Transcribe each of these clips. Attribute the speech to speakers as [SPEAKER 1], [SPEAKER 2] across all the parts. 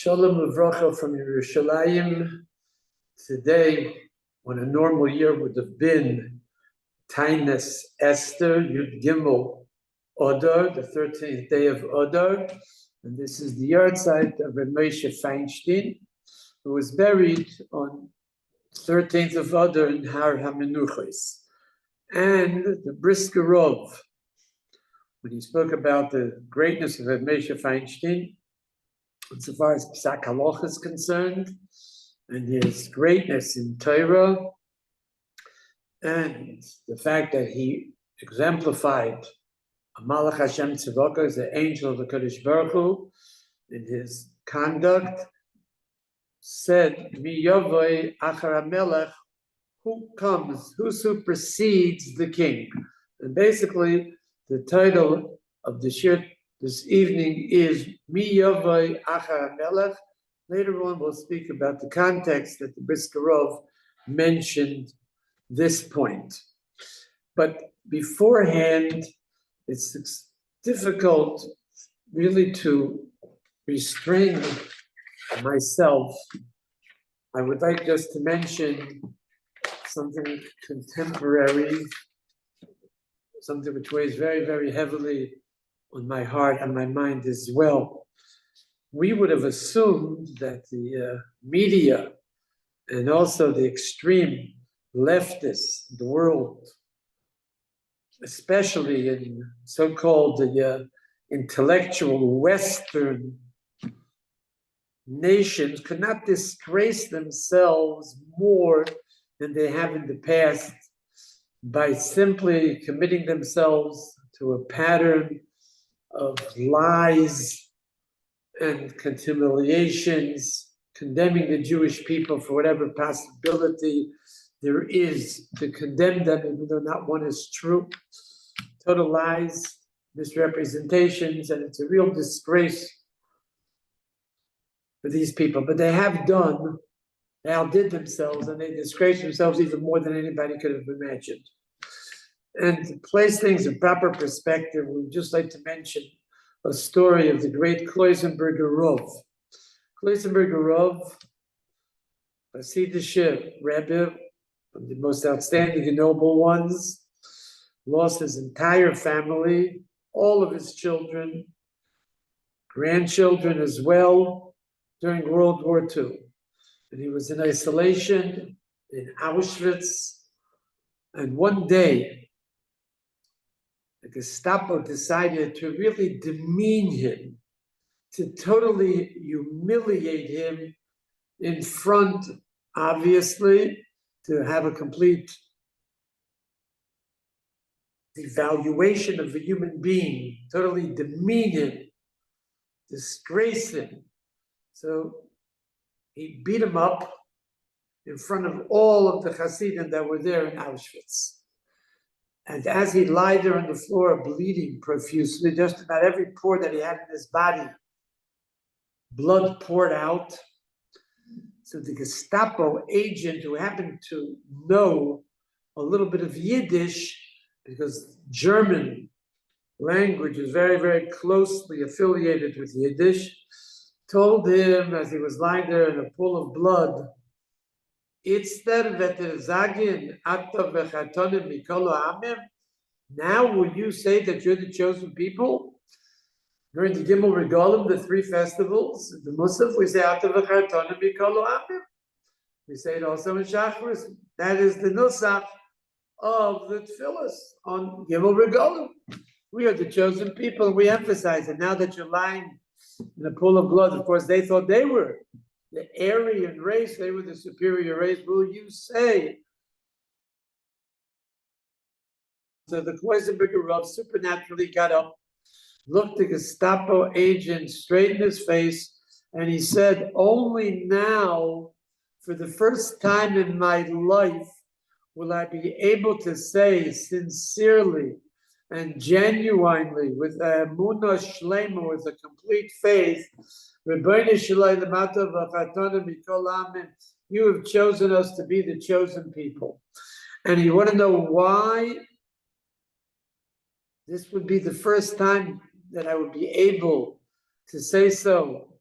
[SPEAKER 1] Shalom Uvracha from Yerushalayim. Today, when a normal year would have been Tainus Esther Yud Gimel Odar, the 13th day of Odar, and this is the yahrzeit of Reb Moshe Feinstein, who was buried on 13th of Odar in Har HaMenuchos. And the Brisker Rov, when he spoke about the greatness of Reb Moshe Feinstein, insofar as Psak Halacha is concerned, and his greatness in Torah, and the fact that he exemplified a Malach Hashem Tzivaka as the angel of the Kodesh Baruch Hu in his conduct, said, Mi Yovoi Achar HaMelech, who comes, who supersedes the king? And basically, the title of the shiur this evening is Mi Yovoi Achar HaMelech. Later on, we'll speak about the context that the Brisker Rov mentioned this point. But beforehand, it's difficult really to restrain myself. I would like just to mention something contemporary, something which weighs very, very heavily on my heart and my mind as well. We would have assumed that the media and also the extreme leftists in the world, especially in so-called the intellectual Western nations, could not disgrace themselves more than they have in the past by simply committing themselves to a pattern of lies and humiliations, condemning the Jewish people for whatever possibility there is to condemn them, even though not one is true. Total lies, misrepresentations, and it's a real disgrace for these people. But they have done, they outdid themselves, and they disgraced themselves even more than anybody could have imagined. And to place things in proper perspective, we'd just like to mention a story of the great Kloisenberger Rov. Kloisenberger Rov, a Hasidic Rebbe, one of the most outstanding and noble ones, lost his entire family, all of his children, grandchildren as well, during World War II. And he was in isolation in Auschwitz. And one day, the Gestapo decided to really demean him, to totally humiliate him in front, obviously, to have a complete devaluation of a human being, totally demean him, disgrace him. So he beat him up in front of all of the Hasidim that were there in Auschwitz. And as he lay there on the floor bleeding profusely, just about every pore that he had in his body, blood poured out. So the Gestapo agent, who happened to know a little bit of Yiddish, because German language is very, very closely affiliated with Yiddish, told him as he was lying there in a pool of blood, now will you say that you're the chosen people? During the Gimel Regalim, the three festivals, the Musaf, we say we say it also in Shachris. That is the Nusach of the Tfilas on Gimel Regalim. We are the chosen people, and we emphasize it. Now that you're lying in a pool of blood, of course, they thought they were the Aryan race, they were the superior race. Will you say? So the Kloisenberger Rov supernaturally got up, looked the Gestapo agent straight in his face, and he said, only now, for the first time in my life, will I be able to say sincerely and genuinely, with a emunah shlema, with a complete faith, you have chosen us to be the chosen people. And you want to know why? This would be the first time that I would be able to say so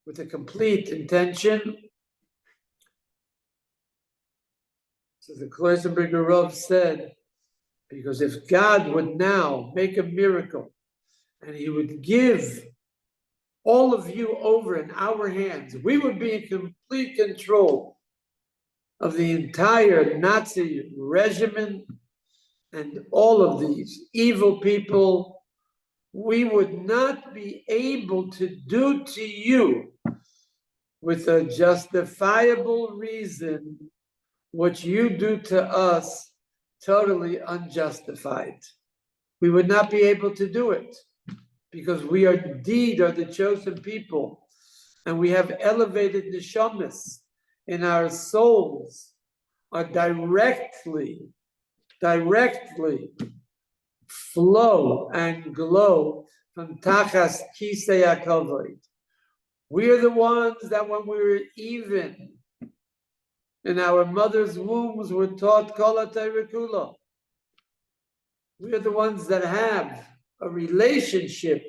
[SPEAKER 1] with a complete intention. So the Kloisenberger Rav said, because if God would now make a miracle and he would give all of you over in our hands, we would be in complete control of the entire Nazi regime and all of these evil people. We would not be able to do to you with a justifiable reason what you do to us totally unjustified. We would not be able to do it because we are indeed are the chosen people and we have elevated neshamas in our souls are directly flow and glow from Tachas Kisei HaKavod. We are the ones that when we were even in our mother's wombs were taught Kol HaTorah Kula. We are the ones that have a relationship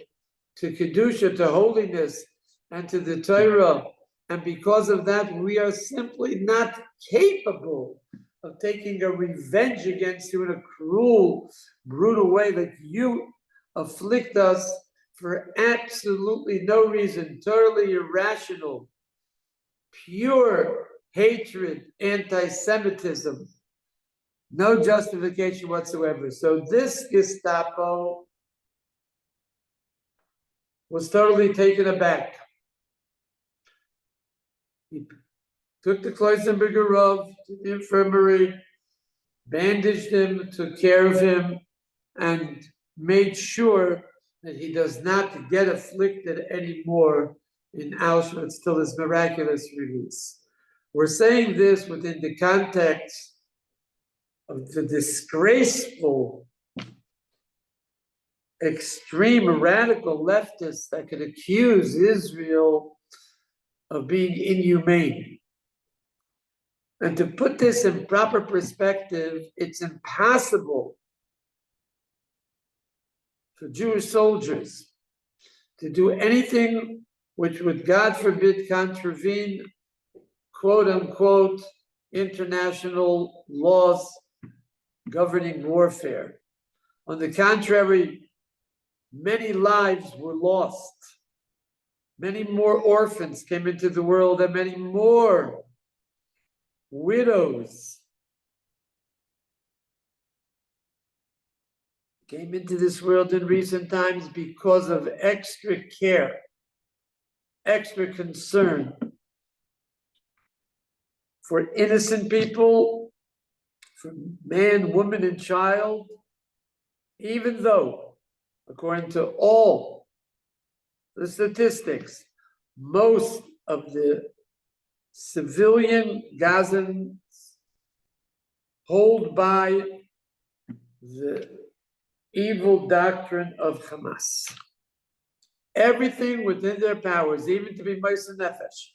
[SPEAKER 1] to Kedusha, to holiness, and to the Torah. And because of that, we are simply not capable of taking a revenge against you in a cruel, brutal way that you afflict us for absolutely no reason, totally irrational, pure hatred, anti-Semitism, no justification whatsoever. So this Gestapo was totally taken aback. He took the Kloisenberger Rav to the infirmary, bandaged him, took care of him, and made sure that he does not get afflicted anymore in Auschwitz till his miraculous release. We're saying this within the context of the disgraceful, extreme, radical leftists that could accuse Israel of being inhumane. And to put this in proper perspective, it's impossible for Jewish soldiers to do anything which would, God forbid, contravene, quote unquote, international laws governing warfare. On the contrary, many lives were lost. Many more orphans came into the world, and many more widows came into this world in recent times because of extra care, extra concern for innocent people, for man, woman, and child, even though, according to all the statistics, most of the civilian Gazans hold by the evil doctrine of Hamas. Everything within their powers, even to be Meiser Nefesh,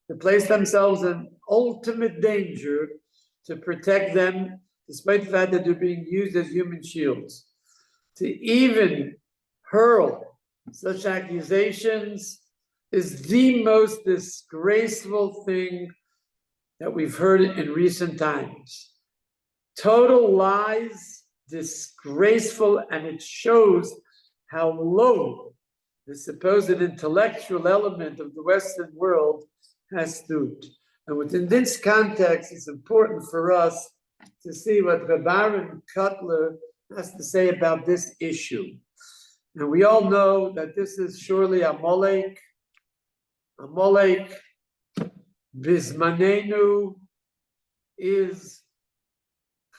[SPEAKER 1] to place themselves in ultimate danger to protect them, despite the fact that they're being used as human shields. To even hurl such accusations is the most disgraceful thing that we've heard in recent times. Total lies, disgraceful, and it shows how low the supposed intellectual element of the Western world has stood. And within this context, it's important for us to see what Reb Aaron Kotler has to say about this issue. And we all know that this is surely Amalek. Amalek, Bismanenu, is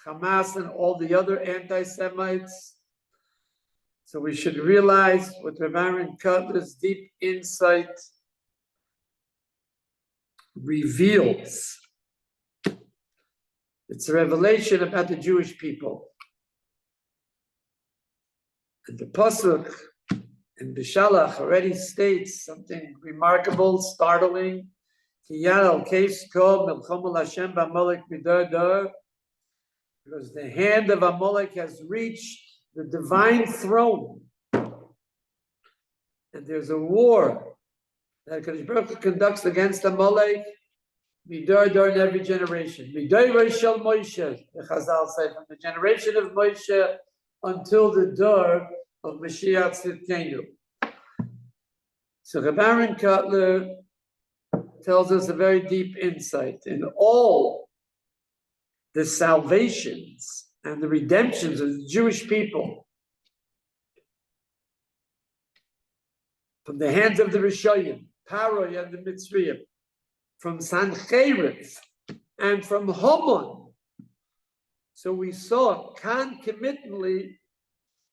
[SPEAKER 1] Hamas and all the other anti-Semites. So we should realize what Reb Aaron Kotler's deep insight reveals. It's a revelation about the Jewish people. And the Pasuk in Bishalach already states something remarkable, startling. Because the hand of Amalek has reached the divine throne. And there's a war that Kadosh Baruch Hu conducts against Amalek, midor in every generation. Midor shel Moshe, the Chazal say, from the generation of Moshe until the door of Mashiach Tzidkenu. So Reb Aaron Kotler tells us a very deep insight in all the salvations and the redemptions of the Jewish people from the hands of the Rishayim, Paroi and the Mitzrayim, from Sancheriv and from Haman. So we saw concomitantly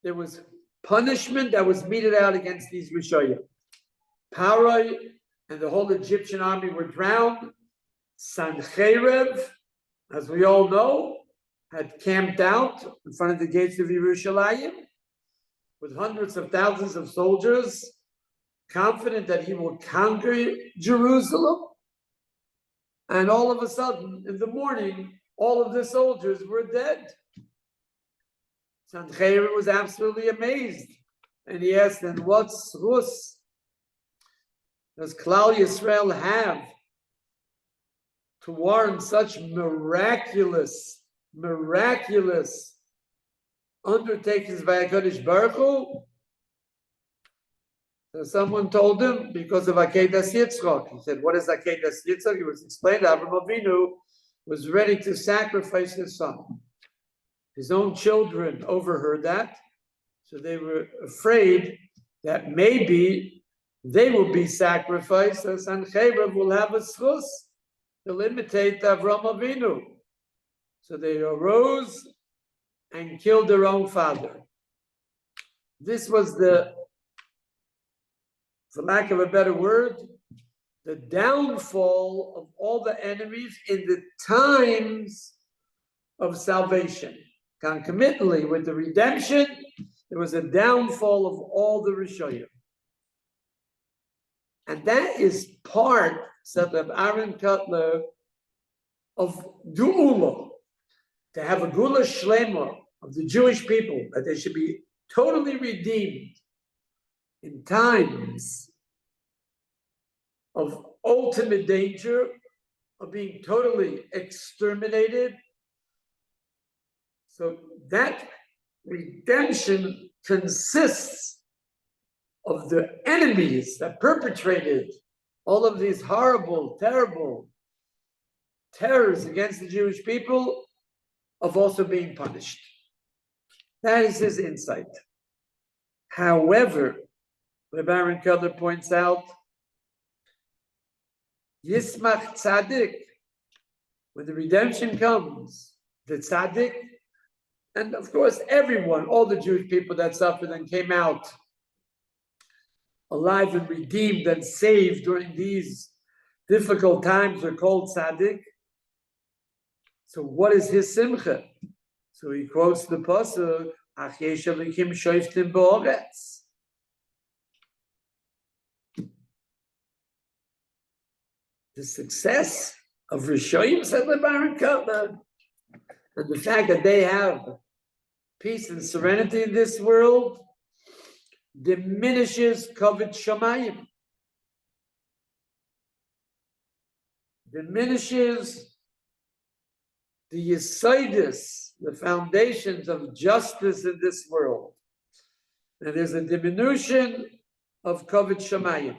[SPEAKER 1] there was punishment that was meted out against these Rishayim. Paroi and the whole Egyptian army were drowned. Sancheriv, as we all know, had camped out in front of the gates of Yerushalayim with hundreds of thousands of soldiers, confident that he will conquer Jerusalem. And all of a sudden, in the morning, all of the soldiers were dead. Sancheriv was absolutely amazed. And he asked, and what zchus does Klal Yisrael have to warrant such miraculous undertakings by HaKadosh Baruch Hu? So someone told him, because of Akedas Yitzchak. He said, what is Akedas Yitzchak? He was explained, Avraham Avinu was ready to sacrifice his son. His own children overheard that, so they were afraid that maybe they will be sacrificed, so Sancheriv will have a zchus to imitate Avraham Avinu. So they arose and killed their own father. This was for lack of a better word, the downfall of all the enemies in the times of salvation. Concomitantly with the redemption, there was a downfall of all the Rishayim. And that is part, said of Aaron Kotler, of Geula, to have a Geula Shlema of the Jewish people, that they should be totally redeemed in times of ultimate danger, of being totally exterminated. So that redemption consists of the enemies that perpetrated all of these horrible, terrible terrors against the Jewish people, of also being punished. That is his insight. However, Reb Aaron Kotler points out, Yismach Tzaddik, when the redemption comes, the Tzaddik, and of course everyone, all the Jewish people that suffered and came out alive and redeemed and saved during these difficult times are called Tzaddik. So what is his simcha? So he quotes the pasuk, Ach yesh Elokim shoftim ba'aretz. The success of Rishayim, said Reb Aaron Kotler, and the fact that they have peace and serenity in this world diminishes Kavod Shamayim, diminishes the Yesodis, the foundations of justice in this world. And there's a diminution of Kavod Shamayim.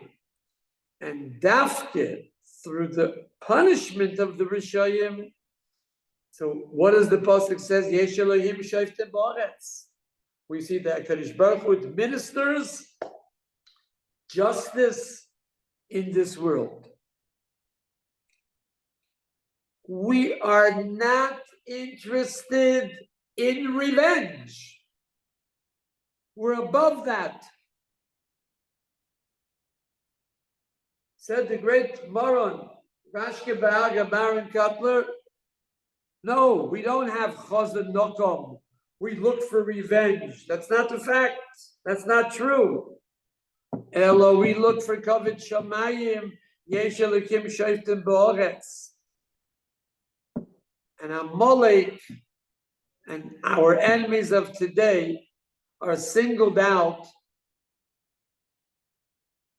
[SPEAKER 1] And Dafke, through the punishment of the Rishayim. So what does the pasuk says? Yesh Elohim shoftim ba'aretz. We see that HaKadosh Baruch Hu administers justice in this world. We are not interested in revenge. We're above that. Said the great Moron, Rashke Ba'aga Baron Kotler, no, we don't have Chazan Nokom. We look for revenge. That's not the fact. That's not true. Elo, we look for Kavod Shamayim, Yesh Elokim shoftim ba'aretz. And Amalek and our enemies of today are singled out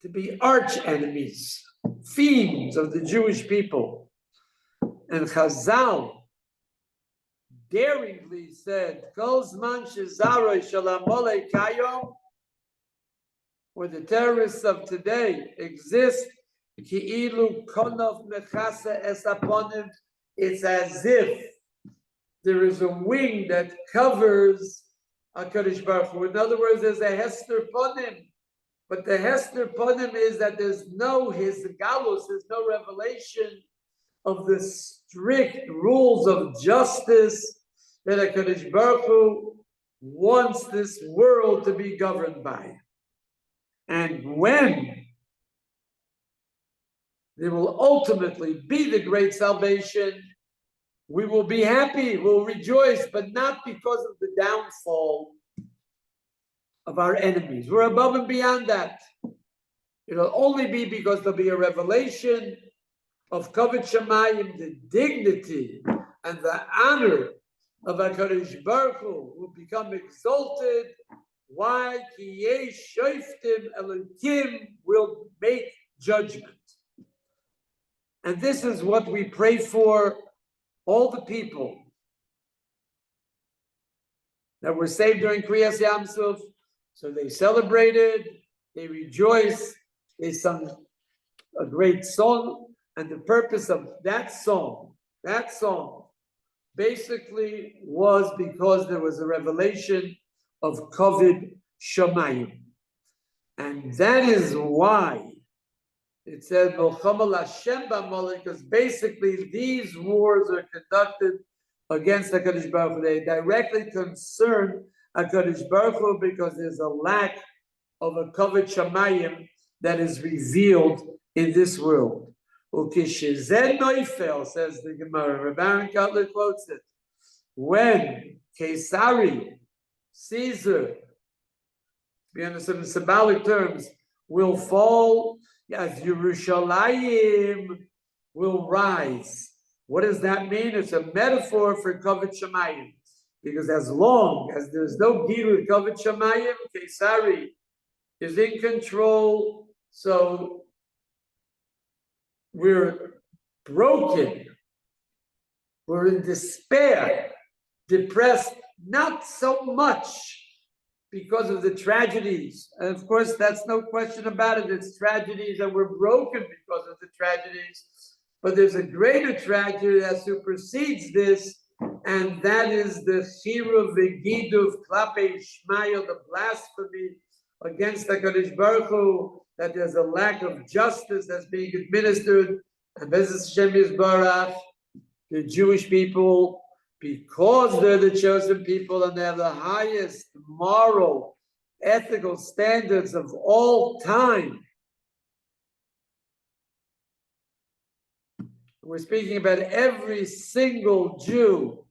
[SPEAKER 1] to be arch enemies, fiends of the Jewish people. And Chazal daringly said, Kol zman shezaroi shel Amalek kayom, where the terrorists of today exist, ki'ilu konov mechasa es aponim, it's as if there is a wing that covers HaKadosh Baruch Hu. In other words, there's a Hester Ponim. But the Hester Ponim is that there's no his galus, there's no revelation of the strict rules of justice that HaKadosh Baruch Hu wants this world to be governed by. And when there will ultimately be the great salvation, we will be happy, we'll rejoice, but not because of the downfall of our enemies. We're above and beyond that. It'll only be because there'll be a revelation of Kavod Shamayim, the dignity and the honor of HaKadosh Baruch Hu will become exalted. Why? Ki yesh shoftim Elokim will make judgment. And this is what we pray for all the people that were saved during Kriyas Yam Suf. So they celebrated, they rejoiced, they sung a great song, and the purpose of that song basically was because there was a revelation of Kavod Shamayim. And that is why it said, because basically these wars are conducted against HaKadosh Baruch Hu. They directly concern HaKadosh Baruch Hu because there's a lack of a Kavod Shamayim that is revealed in this world. Ukishizeh noifel, says the Gemara. Rabbi Aaron Kotler quotes it. When Caesari, Caesar, we understand in symbolic terms, will fall, as Yerushalayim will rise. What does that mean? It's a metaphor for Kavod Shamayim. Because as long as there's no Gilu Kavod Shamayim, Caesari is in control. So we're broken. We're in despair, depressed, not so much because of the tragedies. And of course, that's no question about it. It's tragedies and we're broken because of the tragedies. But there's a greater tragedy that supersedes this, and that is the shiur v'giduv klape Ishmael, the blasphemy against HaKadosh Baruch Hu, that there's a lack of justice that's being administered. And Bezos Hashem Yisbarach, the Jewish people, because they're the chosen people and they have the highest moral, ethical standards of all time. We're speaking about every single Jew.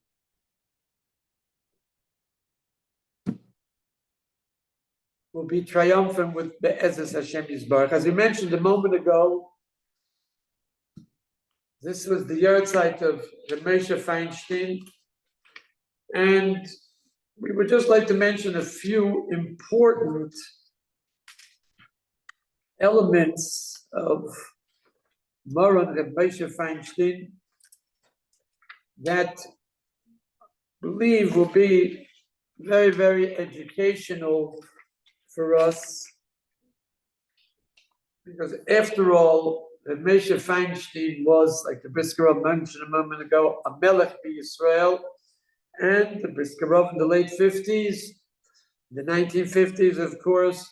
[SPEAKER 1] Will be triumphant with Be'ezus Hashem Yisbarach. As we mentioned a moment ago, this was the yahrzeit of Moshe Feinstein, and we would just like to mention a few important elements of Moran Reb Moshe Feinstein that I believe will be very, very educational for us, because after all, Reb Moshe Feinstein was, like the Brisker Rav mentioned a moment ago, a melech b'Yisrael, and the Brisker Rav in the late 50s, the 1950s, of course,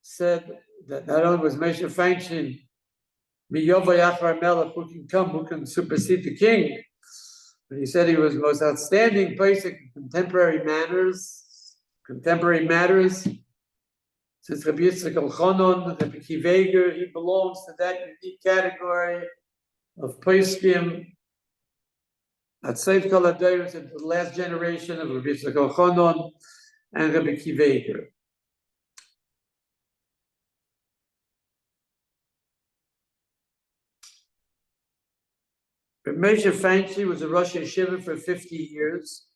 [SPEAKER 1] said that not only was Moshe Feinstein Miyova Yachar Melech, who can come, who can supersede the king, but he said he was the most outstanding basic contemporary matters. Since Rabbi Yitzchak Elchanan, Rabbi Kiveger, he belongs to that unique category of poskim at Seif Kol HaDoros, into the last generation of Rabbi Yitzchak Elchanan and Rabbi Kiveger. Rabbi Moshe Feinstein was a Rosh Yeshiva for 50 years,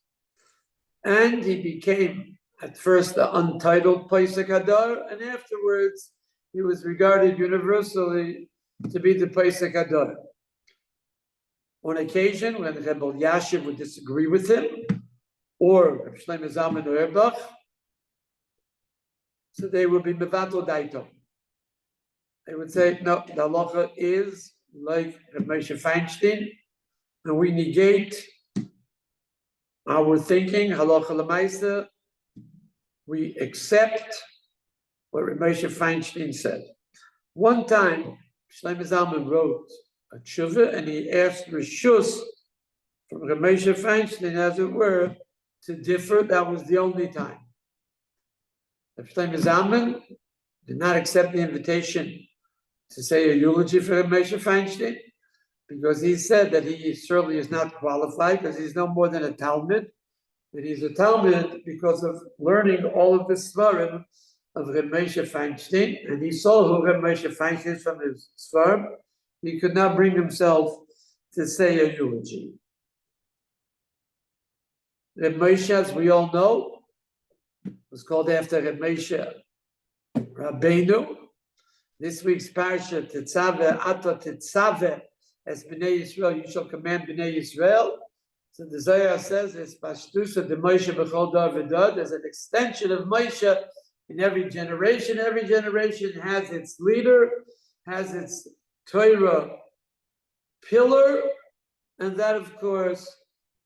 [SPEAKER 1] and he became at first the untitled Pesach Hadar, and afterwards he was regarded universally to be the Pesach Ador. On occasion, when Rebbe Yashiv would disagree with him, or Reb Shlomo Zalman Auerbach, so they would be mevatel daito. They would say, no, the halacha is like Reb Moshe Feinstein, and we negate our thinking, halacha l'maisa. We accept what Reb Moshe Feinstein said. One time, Shlomo Zalman wrote a tshuva, and he asked Rishus from Reb Moshe Feinstein, as it were, to differ. That was the only time. Shlomo Zalman did not accept the invitation to say a eulogy for Reb Moshe Feinstein, because he said that he certainly is not qualified, because he's no more than a Talmud, and he's a Talmud because of learning all of the svarim of Reb Moshe Feinstein, and he saw who Reb Moshe Feinstein is from his svarim. He could not bring himself to say a eulogy. Reb Moshe, as we all know, was called after Reb Moshe Rabbeinu. This week's parasha, Tetzaveh, Ato Tetzaveh, as Bnei Yisrael, you shall command Bnei Yisrael. So the Zohar says, it's Pashtusa de Moshe b'chol dar v'dar. There's an extension of Moshe in every generation. Every generation has its leader, has its Torah pillar, and that, of course,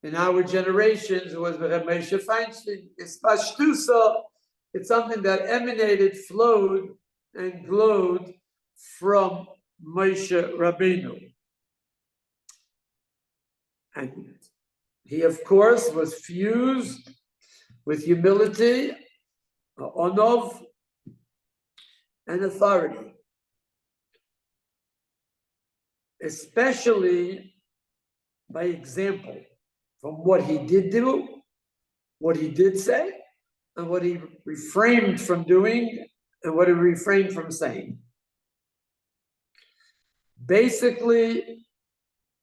[SPEAKER 1] in our generations was Reb Moshe Feinstein. It's Pashtusa. It's something that emanated, flowed, and glowed from Moshe Rabbeinu. And he, of course, was fused with humility, onov, and authority. Especially by example, from what he did do, what he did say, and what he refrained from doing, and what he refrained from saying. Basically,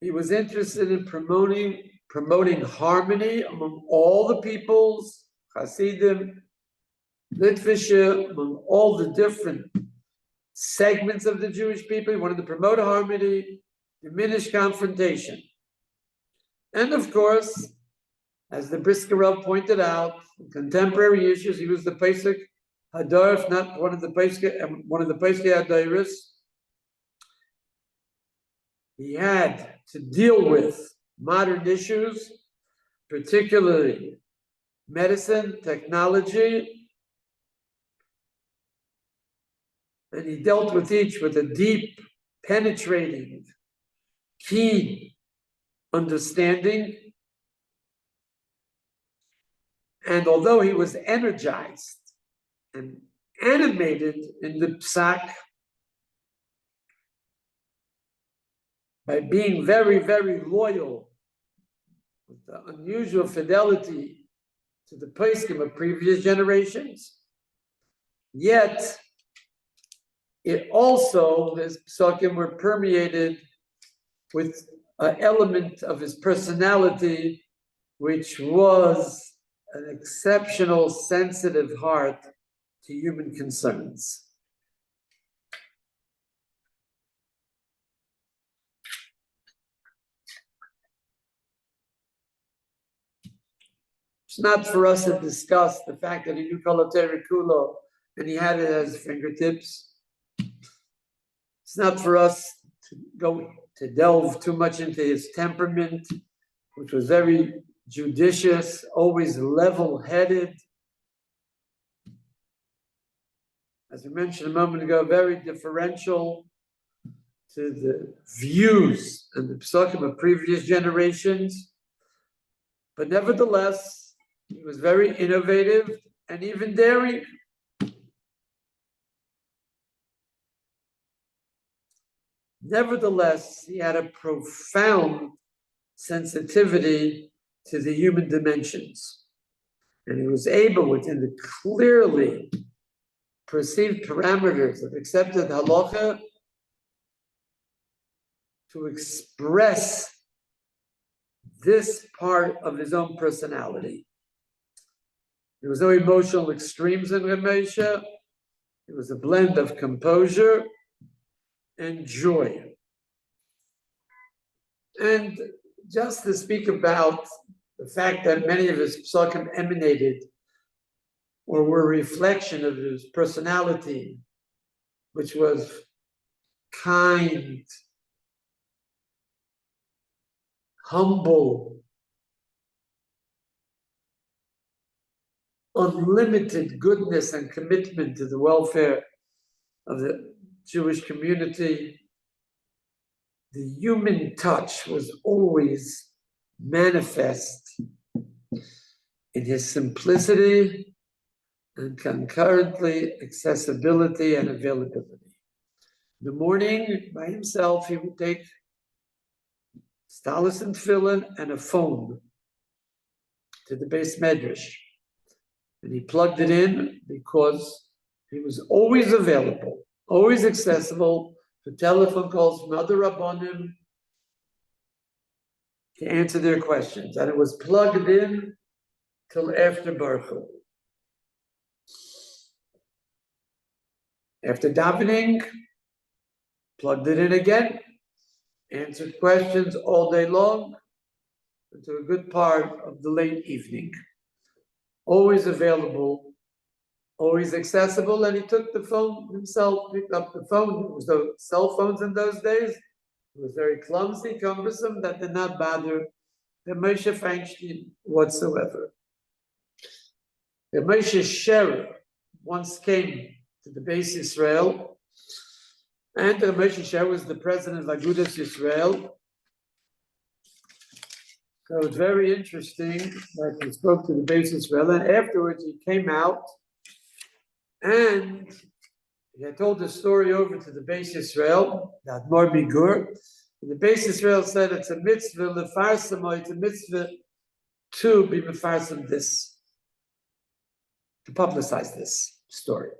[SPEAKER 1] he was interested in promoting harmony among all the peoples, Hasidim, Litvisha, among all the different segments of the Jewish people. He wanted to promote harmony, diminish confrontation. And of course, as the Briskerov pointed out, in contemporary issues, he was the Pesach Hadar, if not one of the Pesach Hadaris. He had to deal with modern issues, particularly medicine, technology, and he dealt with each with a deep, penetrating, keen understanding. And although he was energized and animated in the psak by being very, very loyal, with the unusual fidelity to the poskim of previous generations, yet it also, his psakim were permeated with an element of his personality, which was an exceptional, sensitive heart to human concerns. It's not for us to discuss the fact that he knew Kolotere Kulo and he had it at his fingertips. It's not for us to delve too much into his temperament, which was very judicious, always level-headed. As we mentioned a moment ago, very differential to the views and the psakim of previous generations. But nevertheless, he was very innovative and even daring. Nevertheless, he had a profound sensitivity to the human dimensions. And he was able, within the clearly perceived parameters of accepted halacha, to express this part of his own personality. There was no emotional extremes in Reb Moshe. It was a blend of composure and joy. And just to speak about the fact that many of his psukim emanated or were a reflection of his personality, which was kind, humble, unlimited goodness and commitment to the welfare of the Jewish community. The human touch was always manifest in his simplicity and concurrently accessibility and availability. In the morning, by himself, he would take stalis and tefillin and a phone to the Beis Medrash. And he plugged it in because he was always available, always accessible for telephone calls from other Rabbanim to answer their questions. And it was plugged in till after Baruch Hu. After davening, plugged it in again, answered questions all day long until a good part of the late evening. Always available, always accessible, and he took the phone himself, picked up the phone. There was no cell phones in those days. It was very clumsy, cumbersome, that did not bother the Moshe Feinstein whatsoever. The Moshe shiur once came to the Beis Israel, and the Moshe shiur was the president of Agudas Israel. So it's very interesting that he spoke to the Beis Israel, and afterwards he came out and he had told the story over to the Beis Israel, the Admor Bigur. And the Beis Israel said it's a mitzvah, lefarsamo, it's a mitzvah to be mefarsam this, to publicize this story.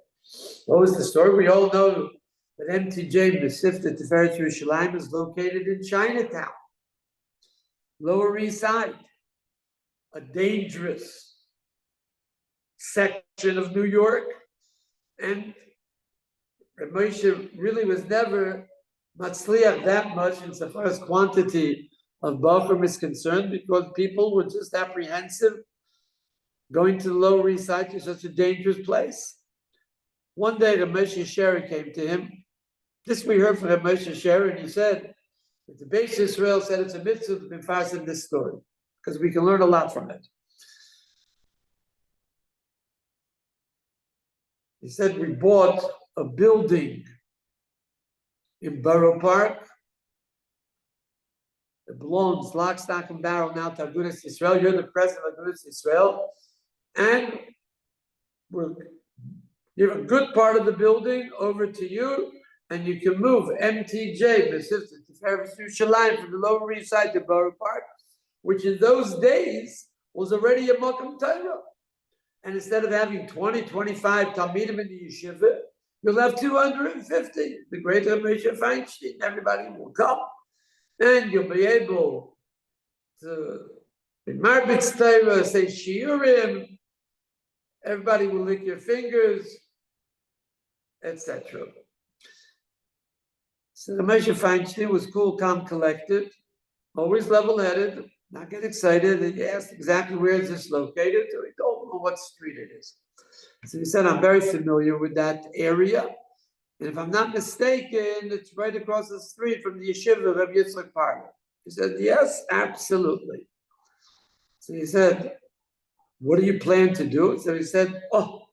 [SPEAKER 1] What was the story? We all know that MTJ, Mesivta Tiferet Yerushalayim, is located in Chinatown, Lower East Side, a dangerous section of New York. And Moshe really was never matzliach that much insofar as quantity of Bachrim is concerned, because people were just apprehensive going to the Lower East Side to such a dangerous place. One day, the Moshe shiur came to him. This we heard from the Moshe shiur, and he said that the Beis Israel said it's a mitzvah to be fast in this story because we can learn a lot from it. He said we bought a building in Borough Park. It belongs lock, stock, and barrel now to Agudas Israel. You're the president of Agudas Israel, and we'll give a good part of the building over to you, and you can move MTJ, Mesivta Tiferet Yerushalayim, from the Lower East Side to Borough Park, which in those days was already a Makom Torah. And instead of having 20, 25 Talmidim in the yeshiva, you'll have 250. The great Moshe Feinstein, everybody will come, and you'll be able to be marbitz Torah, say shiurim. Everybody will lick your fingers, etc. So the Moshe Feinstein was cool, calm, collected, always level-headed, not get excited. And he asked exactly where is this located, so he told him what street it is. So he said, I'm very familiar with that area, and if I'm not mistaken, it's right across the street from the yeshiva of Rabbi Yitzchak Parler. He said, yes, absolutely. So he said, what do you plan to do? So he said, for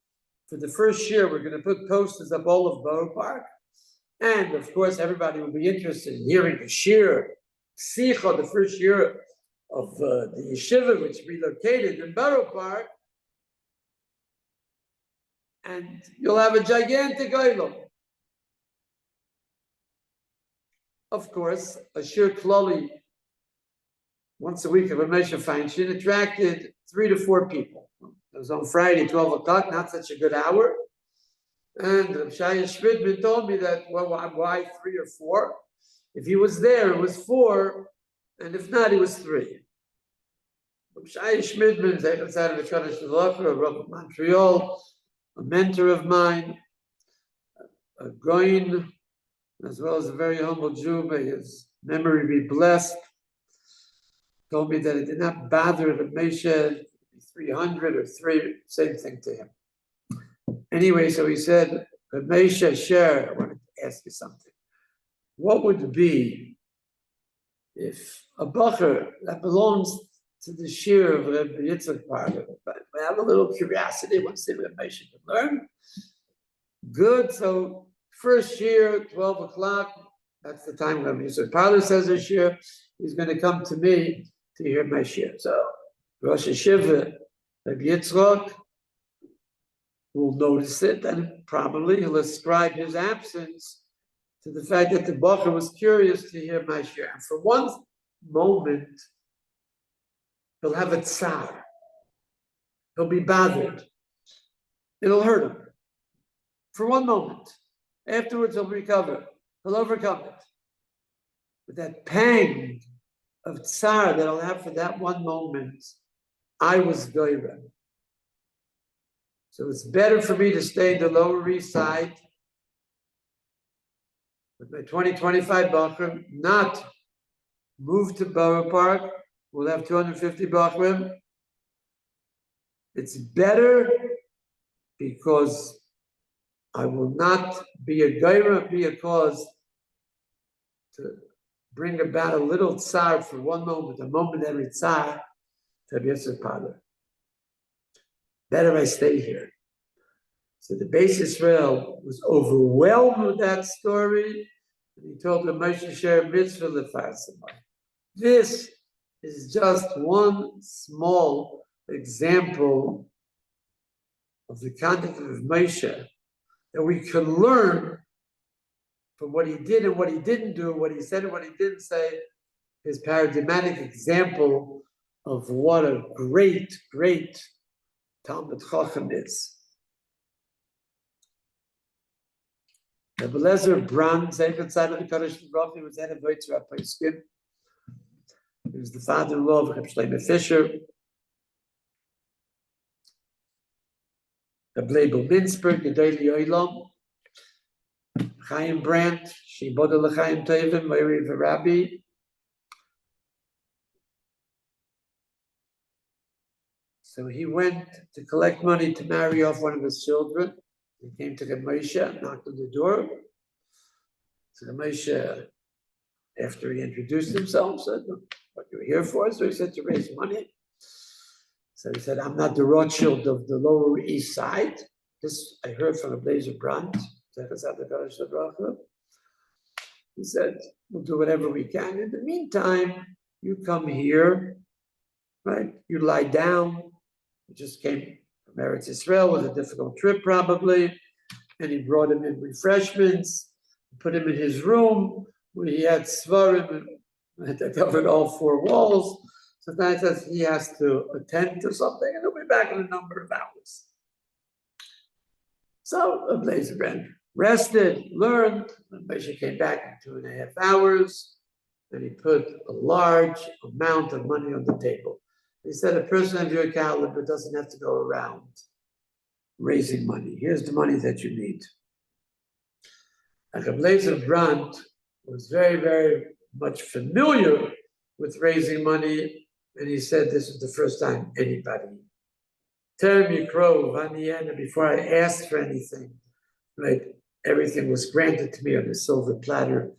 [SPEAKER 1] the first year, we're going to put posters up all of Borough Park. And of course, everybody will be interested in hearing the shiur, Sicha, the first year of the yeshiva, which relocated in Borough Park. And you'll have a gigantic oilum. Of course, a shiur klali once a week of a Moshe Feinstein attracted 3 to 4 people. It was on Friday, 12 o'clock, not such a good hour. And Shiur Schmidman told me that, well, why 3 or 4? If he was there, it was 4, and if not, it was 3. Shiur Schmidman, Zeichat Tzaddik V'Shkodesh Tzedakah, of Montreal, a mentor of mine, a Goin, as well as a very humble Jew, may his memory be blessed, told me that it did not bother the Moshe 300 or 3, same thing to him. Anyway, so he said, Moshe, share, I wanted to ask you something. What would be if a bacher that belongs to the shiur of Rabbi Yitzchak Parler, but I have a little curiosity, want to see what Moshe can learn? Good, so first shiur, 12 o'clock, that's the time when Yitzchak Parler says a shiur, he's going to come to me to hear my shiur. So Rosh Hashiva, Rabbi Yitzchak, will notice it, and probably he'll ascribe his absence to the fact that the bacher was curious to hear my shiur. And for one moment, he'll have a tsar. He'll be bothered. It'll hurt him. For one moment. Afterwards, he'll recover. He'll overcome it. But that pang of tsar that I'll have for that one moment, I was goyra. So it's better for me to stay in the Lower East Side with my 2025 bacher, not move to Borough Park. We'll have 250 bacherim. It's better because I will not be a goyra, be a cause to bring about a little tsar for one moment, a momentary tsar to be a surprise. Better I stay here. So the Beis Yisrael was overwhelmed with that story, and he told the Moshe share mitzvah lefarsamai. This is just one small example of the conduct of Moshe that we can learn from what he did and what he didn't do, what he said and what he didn't say, his paradigmatic example of what a great, great Talmud Chacham is. Rabbi Lezer Brand, Zeichat Tzaddik HaKadosh Baruch Hu, was head of Voitzer HaPoskim. He was the father-in-law of Reb Shlomo Fisher. Reb Leibel Mintzberg, Gedolei Olam, Chaim Brandt, Shibodeh L'Chaim Tovim, Mori V'Rabbi. So he went to collect money to marry off one of his children. He came to the Moshe, knocked on the door. So the Moshe, after he introduced himself, said, what you're here for? So he said, to raise money. So he said, I'm not the Rothschild of the Lower East Side. This I heard from a Blazer Brandt. He said, we'll do whatever we can. In the meantime, you come here, right? You lie down. You just came from Eretz Yisrael, was a difficult trip probably. And he brought him in refreshments, put him in his room where he had svarim that covered all 4 walls. Sometimes says he has to attend to something and he'll be back in a number of hours. So a Blazer Brand rested, learned, and Moshe came back in 2.5 hours, and he put a large amount of money on the table. He said, a person of your caliber doesn't have to go around raising money. Here's the money that you need. And Blazer Brand was very, very much familiar with raising money, and he said this was the first time anybody, Terem Yikro, Vaniana, before I asked for anything, right? Everything was granted to me on a silver platter,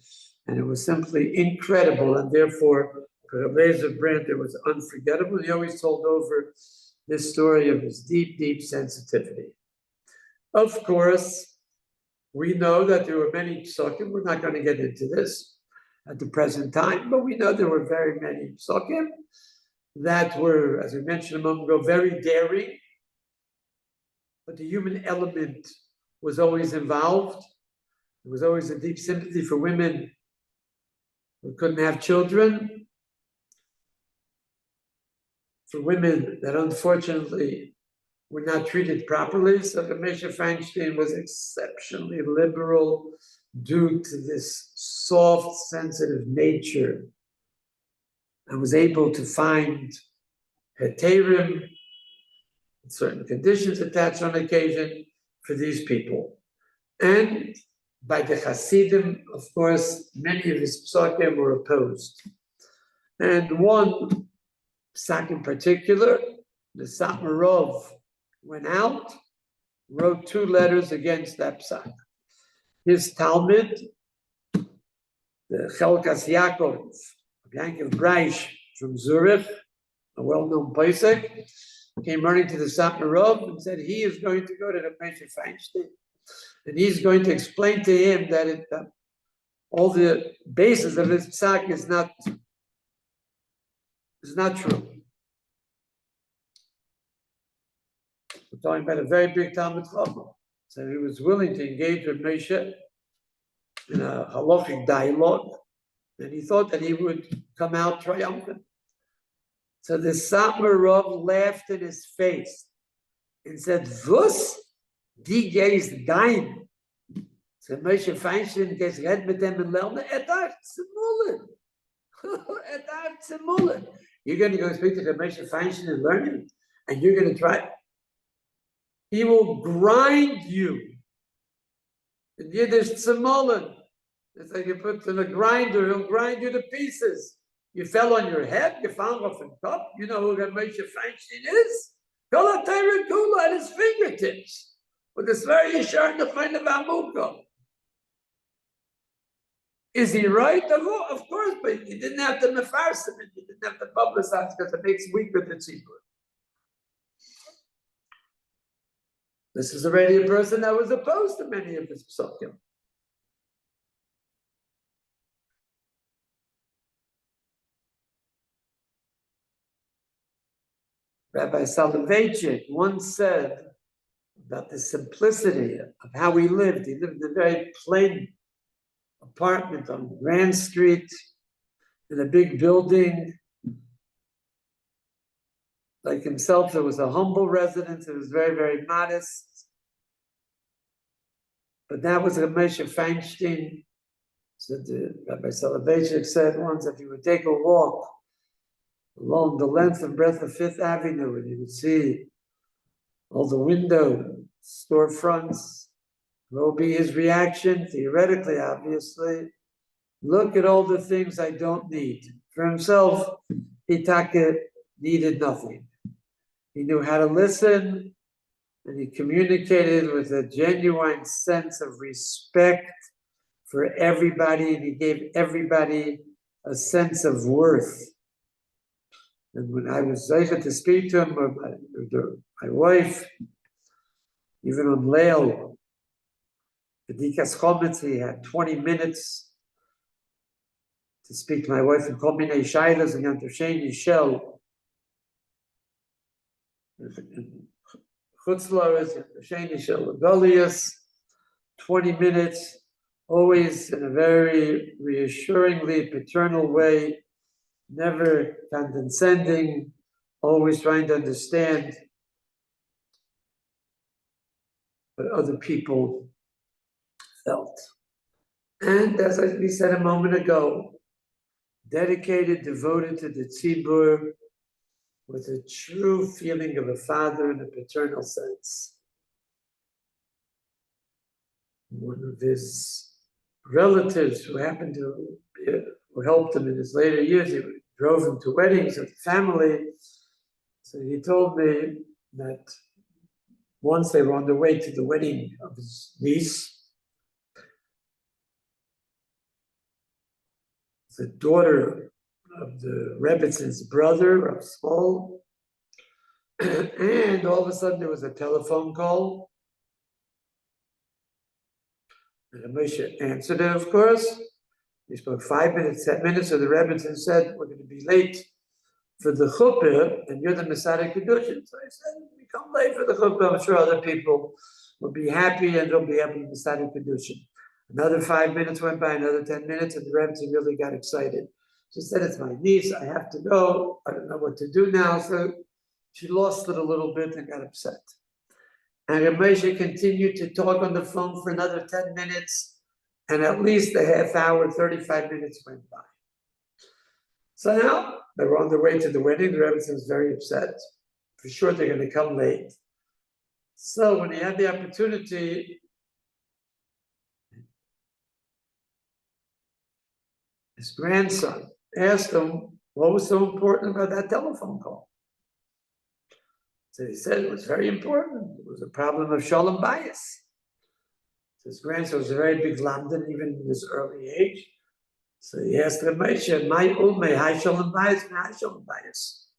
[SPEAKER 1] and it was simply incredible, and therefore, for Blazer Brand, it was unforgettable. He always told over this story of his deep, deep sensitivity. Of course, we know that there were many psukim. We're not going to get into this at the present time, but we know there were very many psukim that were, as we mentioned a moment ago, very daring. But the human element was always involved. There was always a deep sympathy for women who couldn't have children, for women that unfortunately were not treated properly. So Moshe Feinstein was exceptionally liberal due to this soft, sensitive nature, and was able to find heterim, certain conditions attached on occasion for these people. And by the Hasidim, of course, many of his psakim were opposed. And one psak in particular, the Satmarov went out, wrote 2 letters against that psak. His Talmud, the Chelkas Yaakov, Yankov Breish from Zurich, a well-known posek, came running to the Satmarov and said he is going to go to the Moshe Feinstein, and he's going to explain to him that all the basis of his psak is not true. We're talking about a very big Talmud Chacham. So he was willing to engage with Moshe in a halachic dialogue, and he thought that he would come out triumphant. So the Satmarov laughed in his face and said, "Was die geist dein?" So Moshe Feinstein gets red mit dem and lernen. Darf zu mullen. Darf zu mullen. You're going to go speak to the Moshe Feinstein and learn it, and you're going to try. He will grind you. In Yiddish, tzimolin. It's like you put in a grinder, he'll grind you to pieces. You fell on your head, you found off a cup. You know who Moshe Feinstein is? Kol HaTorah Kula at his fingertips. With this very shiur to find about Amuka. Is he right? Of course, but you didn't have to mefarsim it. You didn't have to publicize because it makes weaker the tzibur. This is already a person that was opposed to many of his psakim. Rabbi Soloveitchik once said about the simplicity of how he lived. He lived in a very plain apartment on Grand Street in a big building. Like himself, it was a humble residence. It was very, very modest. But that was a Moshe Feinstein. So Rabbi Soloveitchik said once, if you would take a walk along the length and breadth of Fifth Avenue, and you would see all the window storefronts, what will be his reaction? Theoretically, obviously, look at all the things I don't need. For himself, Hitaka needed nothing. He knew how to listen, and he communicated with a genuine sense of respect for everybody, and he gave everybody a sense of worth. And when I was able to speak to him, or my wife, even on Leil, B'dikas Chometz, he had 20 minutes to speak to my wife in Kol Minei Shailas and Yom Sheni Shel. Chutzlaris, Sheni Shel Golias, 20 minutes, always in a very reassuringly paternal way, never condescending, always trying to understand what other people felt. And as we said a moment ago, dedicated, devoted to the tzibur, with a true feeling of a father in a paternal sense. One of his relatives who happened to who helped him in his later years, he drove him to weddings of the family. So he told me that once they were on their way to the wedding of his niece, the daughter of the Rebbitzins' brother of Small, and all of a sudden there was a telephone call. And Moshe answered it, of course. He spoke 5 minutes, 10 minutes, so the Rebbitzin said, we're going to be late for the chuppah, and you're the Masada Kedushin. So I said, we come late for the chuppah. I'm sure other people will be happy and they'll be able to Masada Kedushin. Another 5 minutes went by, another 10 minutes, and the Rebbitzin really got excited. She said, it's my niece, I have to go. I don't know what to do now. So she lost it a little bit and got upset. And Moshe continued to talk on the phone for another 10 minutes, and at least a half hour, 35 minutes went by. So now they were on their way to the wedding. The Rebbe was very upset. For sure they're going to come late. So when he had the opportunity, his grandson, asked him what was so important about that telephone call. So he said it was very important. It was a problem of shalom bias. So his grandson was a very big London, even in his early age. So he asked the Moshe, "My ummei, high shalom bias, high shalom bias.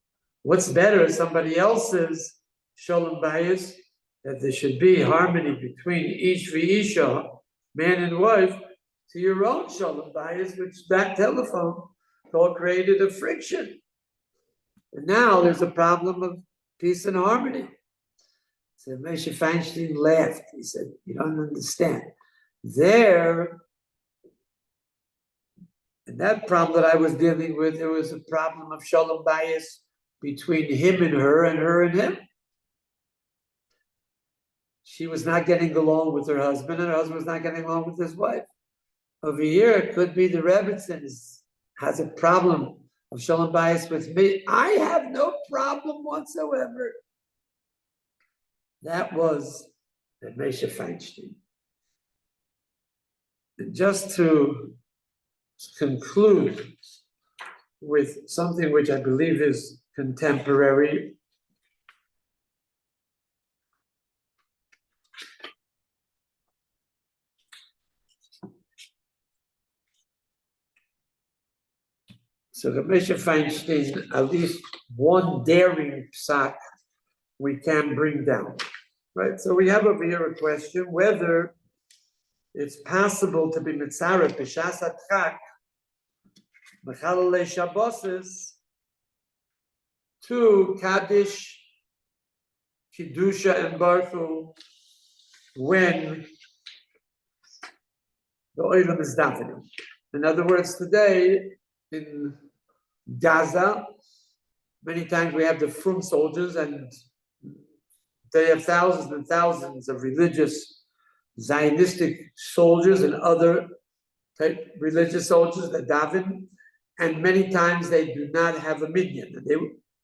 [SPEAKER 1] What's better, somebody else's shalom bias, that there should be harmony between ish v'isha, man and wife, to your own shalom bias, which that telephone call created a friction. And now there's a problem of peace and harmony." So Moshe Feinstein laughed. He said, "You don't understand. There, in that problem that I was dealing with, there was a problem of shalom bias between him and her and him. She was not getting along with her husband, and her husband was not getting along with his wife. Over here, it could be the Rebbetzin has a problem of shalom bias with me. I have no problem whatsoever." That was the Moshe Feinstein. And just to conclude with something which I believe is contemporary, so the Moshe Feinstein, at least one daring psak we can bring down, right? So we have over here a question whether it's possible to be mitzaref b'shas hatchak mechalelei shabboses to kaddish, kiddusha, and baruch when the oilam is davening. In other words, today in Gaza, many times we have the front soldiers, and they have thousands and thousands of religious Zionistic soldiers and other type religious soldiers that daven, and many times they do not have a minyan. And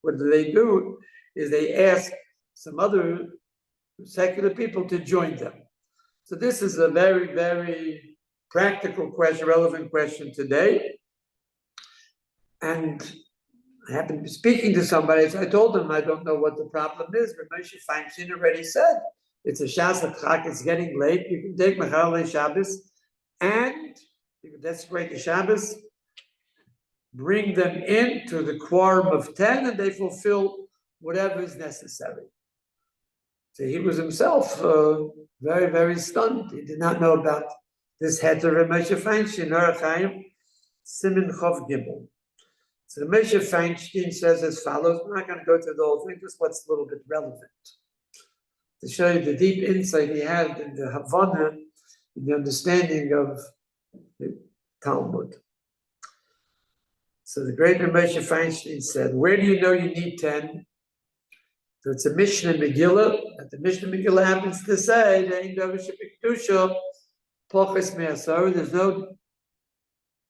[SPEAKER 1] what they do is they ask some other secular people to join them. So this is a very, very practical question, relevant question today. And I happened to be speaking to somebody, so I told them I don't know what the problem is, but Moshe Feinstein already said it's a Shas Chak, it's getting late. You can take Mechalei Shabbos and you can desecrate the Shabbos, bring them into the quorum of 10, and they fulfill whatever is necessary. So he was himself very, very stunned. He did not know about this heter of Moshe Feinstein, Orach Chaim, Siman Chov Gimel. So the Moshe Feinstein says as follows. I'm not going to go through the whole thing, just what's a little bit relevant to show you the deep insight he had in the Havana, in the understanding of the Talmud. So the great Moshe Feinstein said, where do you know you need 10? So it's a Mishnah Megillah, and the Mishnah Megillah happens to say, there's no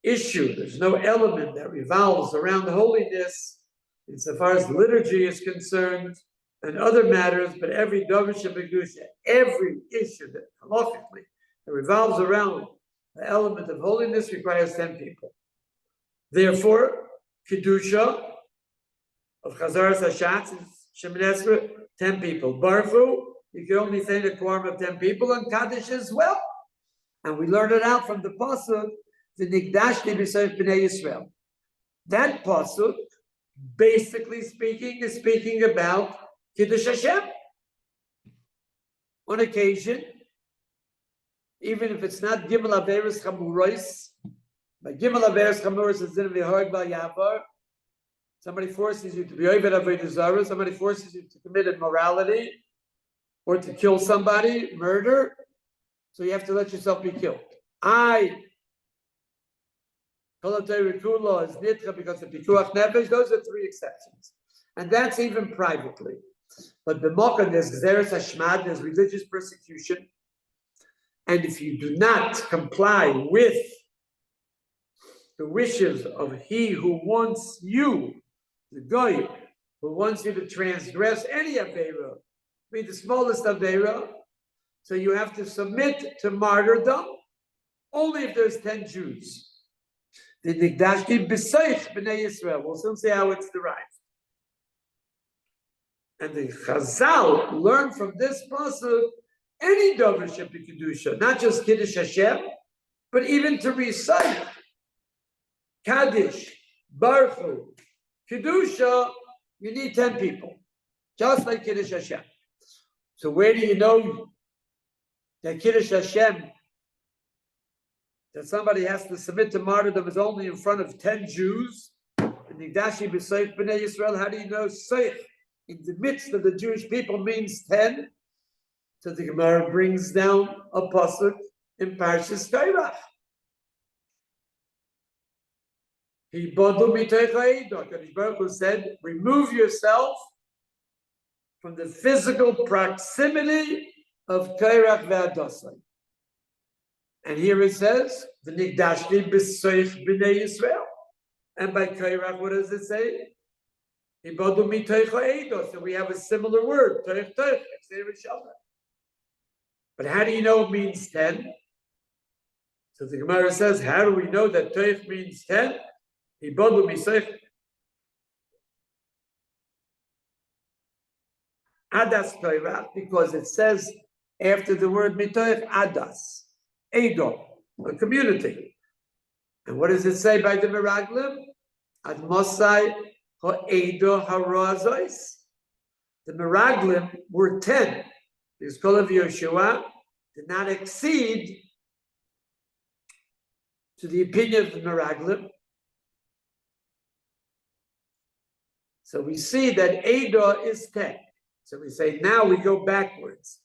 [SPEAKER 1] issue, there's no element that revolves around holiness insofar as liturgy is concerned and other matters, but every davar shebekdusha, every issue that halachically that revolves around the element of holiness requires 10 people. Therefore, Kedusha of Chazaras Hashatz is Shemoneh Esrei, 10 people. Barfu, you can only say a quorum of 10 people, and Kaddish as well. And we learn it out from the pasuk, the Nigdashti b'Seif B'nei Yisrael. That pasuk, basically speaking, is speaking about Kiddush Hashem. On occasion, even if it's not Gimel Averos Chamuros, but Gimel Averos Chamuros is in V'Horeg Bal Yavar. Somebody forces you to be Oved Avodah Zarah. Somebody forces you to commit immorality or to kill somebody, murder. So you have to let yourself be killed. Kol HaTorah is nitcha because of Pikuach Nefesh. Those are 3 exceptions. And that's even privately. But the Mocha, there's Gzeres Hashmad, there's religious persecution. And if you do not comply with the wishes of he who wants you, the Goy, who wants you to transgress any Aveira, be the smallest Aveira, so you have to submit to martyrdom only if there's 10 Jews. The Nigdashti B'Seich B'nei Yisrael. We'll soon see how it's derived. And the Chazal learn from this pasuk any davar should be kedusha, not just Kiddush Hashem, but even to recite Kaddish, Baruch Hu, kedusha. You need 10 people, just like Kiddush Hashem. So where do you know that Kiddush Hashem, that somebody has to submit to martyrdom, is only in front of 10 Jews? Nigdashi b'Seich b'nei Yisrael. How do you know Seich in the midst of the Jewish people means 10? So the Gemara brings down a pasuk in Parshas Kairach. He bodu mitoich HaEidah. Baruch Hu said, remove yourself from the physical proximity of Kairach ve'Adosai. And here it says, V'nigdashti b'Seich b'nei Yisrael. And by Kairach, what does it say? Ibadu mitoich HaEidah. So we have a similar word, toich toich, but how do you know it means 10? So the Gemara says, how do we know that toich means 10? Ibadu miseich adas Kairach, because it says after the word mitoich adas, Eidah, a community. And what does it say by the Meraglim? Ad Mosai ha'Eidah ha'Roazos. The Meraglim were 10. The school of Yeshua did not accede to the opinion of the Meraglim. So we see that Eidah is 10. So we say now we go backwards.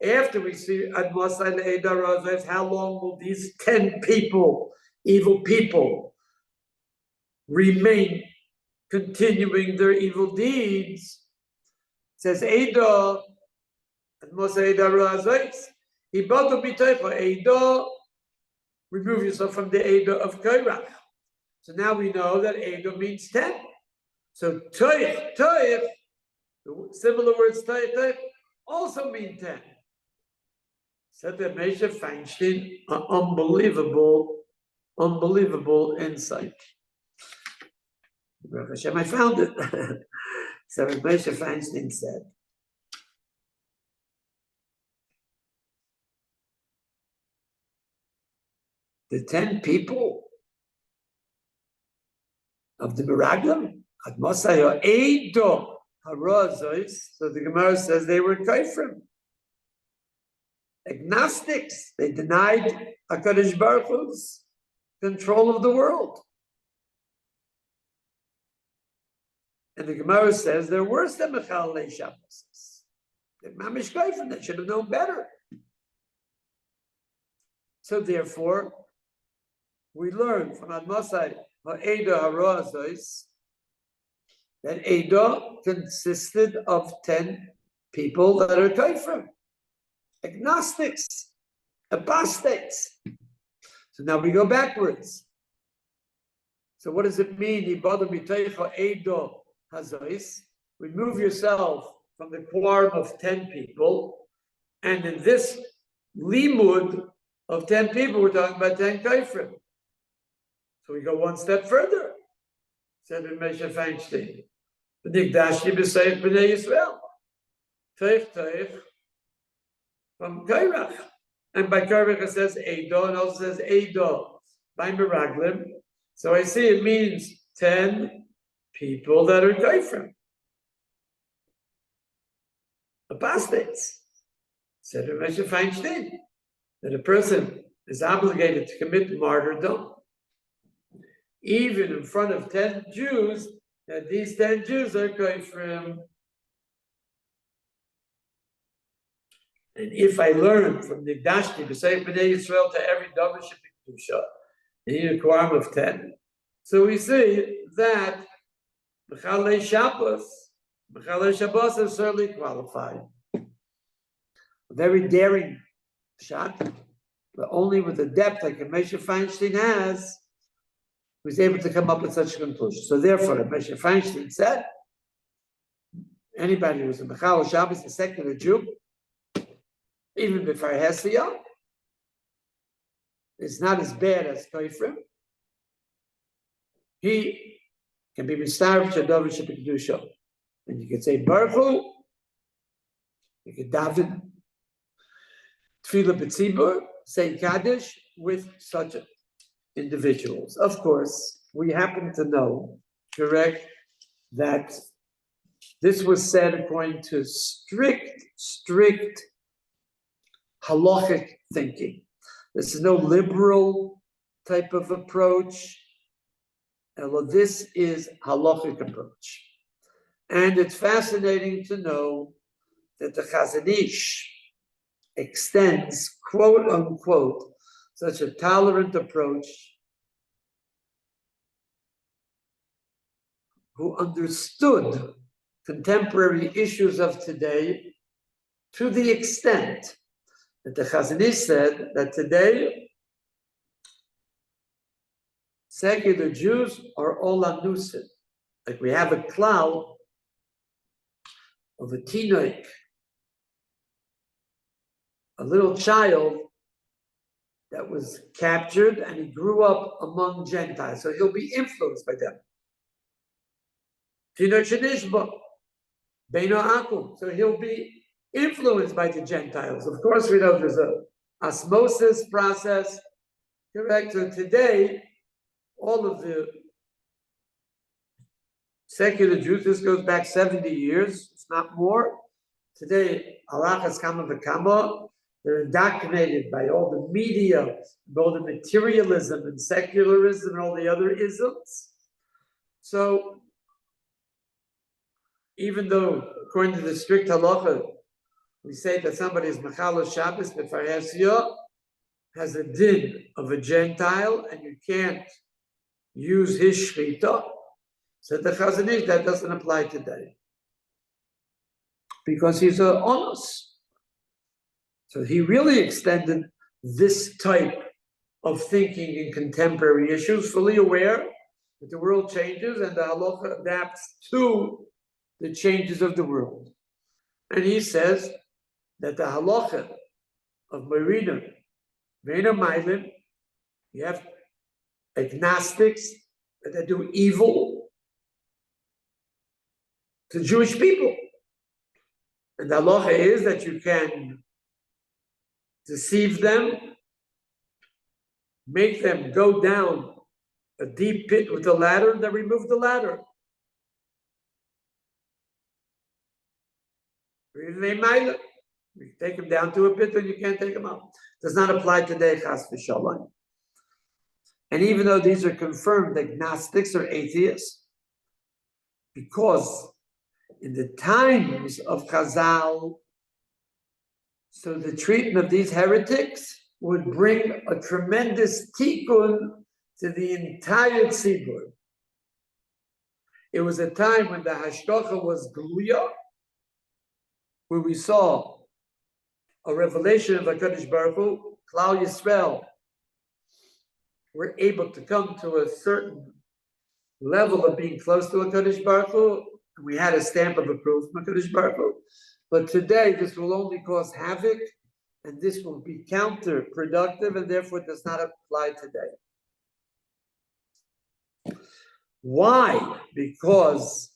[SPEAKER 1] After we see Ad Mosai le'Eidah ha'Roazos, how long will these 10 people, evil people, remain continuing their evil deeds? It says Eidah, and Moshe Eidah Razais, Ibadu B'Teicha Eidah, remove yourself from the Eidah of Kairach. So now we know that Eidah means 10. So Toich, Toich, the similar words Toich, Toich, also mean 10. Said that Moshe Feinstein, an unbelievable insight. Baruch Hashem, I found it. So Moshe Feinstein said, the 10 people of the Meraglim, Ad Mosai Eidah HaRazos, so the Gemara says they were Kaifrim, agnostics. They denied HaKadosh Baruch Hu's control of the world. And the Gemara says they're worse than Mechalei Shabbos. They're Mamish Kaifrim, they should have known better. So therefore, we learn from Ad Mosai Eidah HaRazos that Eidah consisted of 10 people that are Kaifrim, agnostics, apostates. So now we go backwards. So what does it mean? Ibadu B'Teicha Eidah Hazos. Remove yourself from the quorum of 10 people. And in this limud of 10 people, we're talking about 10 kaifrim. So we go one step further. Said in Moshe Feinstein, V'nigdashti b'Seich b'nei Yisrael. Teich teich from Kairach. And by Kairach it says Eidah, and also says Eidah by Meraglim. So I see it means 10 people that are kaifrim, apostates. Said Moshe Feinstein that a person is obligated to commit martyrdom even in front of 10 Jews, that these 10 Jews are kaifrim. And if I learn from Nigdashti b'Seich b'nei Yisrael to every davar should be kedusha, you need a quorum of 10. So we see that Mechalei Shabbos is certainly qualified. A very daring shot, but only with the depth like Moshe Feinstein has, he was able to come up with such a conclusion. So therefore, Moshe Feinstein said, anybody who's a Mechalei Shabbos, a secular Jew, even before Hesia, it's not as bad as Kaifrim. he can be mistarv shadav shebekdusha. And you can say Baruch Hu, you can daven tefillah b'tzibur, say Kaddish with such individuals. Of course, we happen to know, correct, that this was said according to strict halachic thinking. This is no liberal type of approach. Although this is halachic approach. And it's fascinating to know that the Chazon Ish extends, quote unquote, such a tolerant approach, who understood contemporary issues of today to the extent that the Chazon Ish said that today secular Jews are all anusim. Like we have a cloud of a teenage, a little child that was captured and he grew up among Gentiles. So he'll be influenced by them. Teenage Nishba, Beino Akum. So he'll be influenced by the Gentiles. Of course, we know there's a osmosis process. Correct. So today, all of the secular Jews, this goes back 70 years, it's not more. Today, Alachas Kama V'Kama, they're indoctrinated by all the media, all the materialism and secularism and all the other isms. So, even though, according to the strict halacha, we say that somebody is Mechala Shabbos B'Farhesya, has a din of a Gentile, and you can't use his shchita. So the Chazon Ish, that doesn't apply today. Because he's an honest. So he really extended this type of thinking in contemporary issues, fully aware that the world changes and the halacha adapts to the changes of the world. And he says that the halacha of Marina, Vena Mailim, you have agnostics that do evil to Jewish people. And the halacha is that you can deceive them, make them go down a deep pit with a ladder, and then remove the ladder. You take them down to a pit, and you can't take them up. Does not apply today, chas v'shalom. And even though these are confirmed agnostics or atheists, because in the times of Chazal, so the treatment of these heretics would bring a tremendous tikkun to the entire tzibur. It was a time when the hashgacha was gluya, where we saw a revelation of HaKadosh Baruch Hu. Klal Yisrael were able to come to a certain level of being close to HaKadosh Baruch Hu. We had a stamp of approval from HaKadosh Baruch Hu. But today, this will only cause havoc, and this will be counterproductive, and therefore does not apply today. Why? Because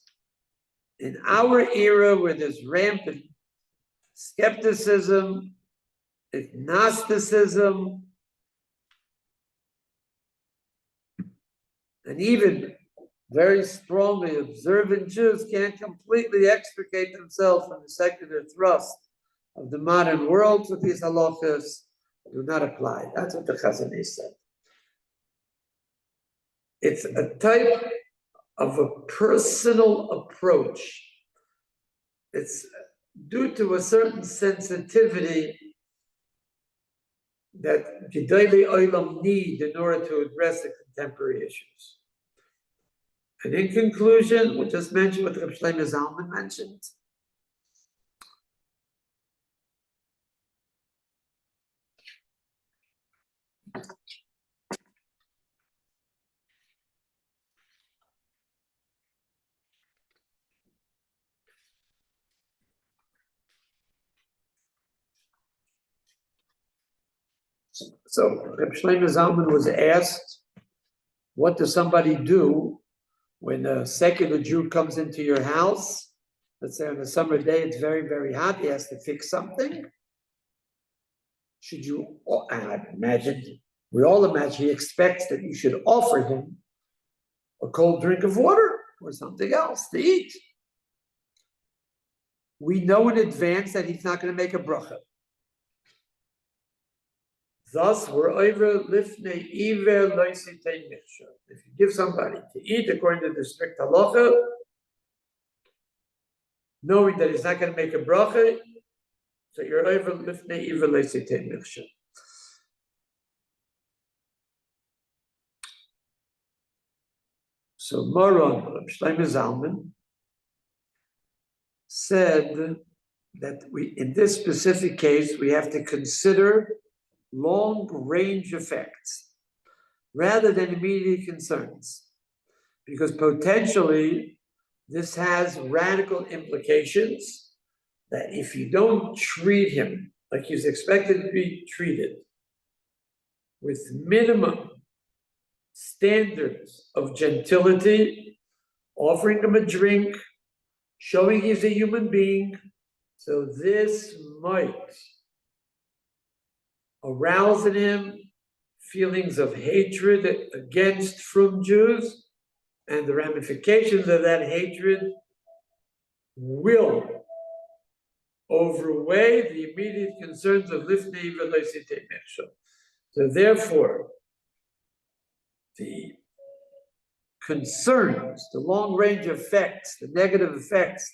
[SPEAKER 1] in our era, where there's rampant skepticism, agnosticism, and even very strongly observant Jews can't completely extricate themselves from the secular thrust of the modern world, so these halachas do not apply. That's what the Chazon Ish said. It's a type of a personal approach. It's due to a certain sensitivity that Gedolei Olam need in order to address the contemporary issues. And in conclusion, we'll just mention what Reb Shlomo Zalman mentioned. So Reb Shlomo Zalman was asked, what does somebody do when a secular Jew comes into your house, let's say on a summer day, it's very, very hot, he has to fix something. Should you, and I imagine, we all imagine he expects that you should offer him a cold drink of water or something else to eat. We know in advance that he's not going to make a bracha. Thus, we're over lifnei iver loisitei michsha. If you give somebody to eat according to the strict halacha, knowing that he's not going to make a bracha, so you're over lifnei iver loisitei michsha. So Moron, Shlomo Zalman, said that in this specific case, we have to consider long-range effects rather than immediate concerns, because potentially this has radical implications that if you don't treat him like he's expected to be treated with minimum standards of gentility, offering him a drink, showing he's a human being, so this might arouse in him feelings of hatred against frum Jews, and the ramifications of that hatred will overweigh the immediate concerns of lifnei v'loisitei michsha. So therefore, the concerns, the long-range effects, the negative effects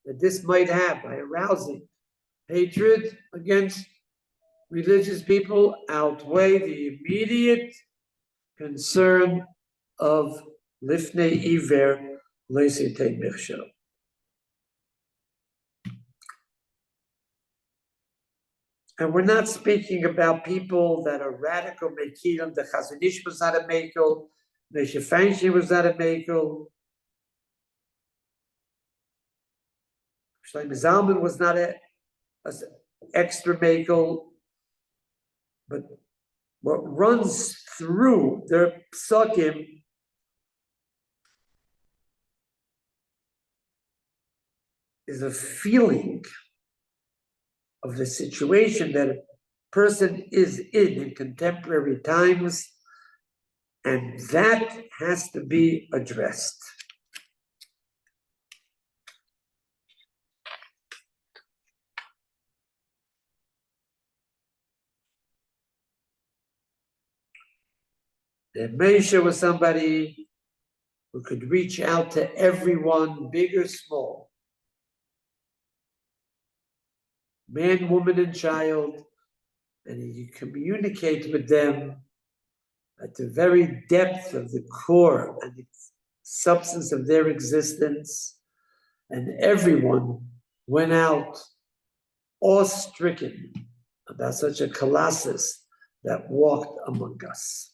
[SPEAKER 1] that this might have by arousing hatred against religious people outweigh the immediate concern of lifnei iver loisitei michsha. And we're not speaking about people that are radical mekilim. The Chazon Ish was not a mekel. Moshe Feinstein was not a mekel. Shlomo Zalman was not an extra mekel. But what runs through their psukim is a feeling of the situation that a person is in contemporary times, and that has to be addressed. And Moshe was somebody who could reach out to everyone, big or small, man, woman, and child, and he communicates with them at the very depth of the core and the substance of their existence, and everyone went out awe-stricken about such a colossus that walked among us.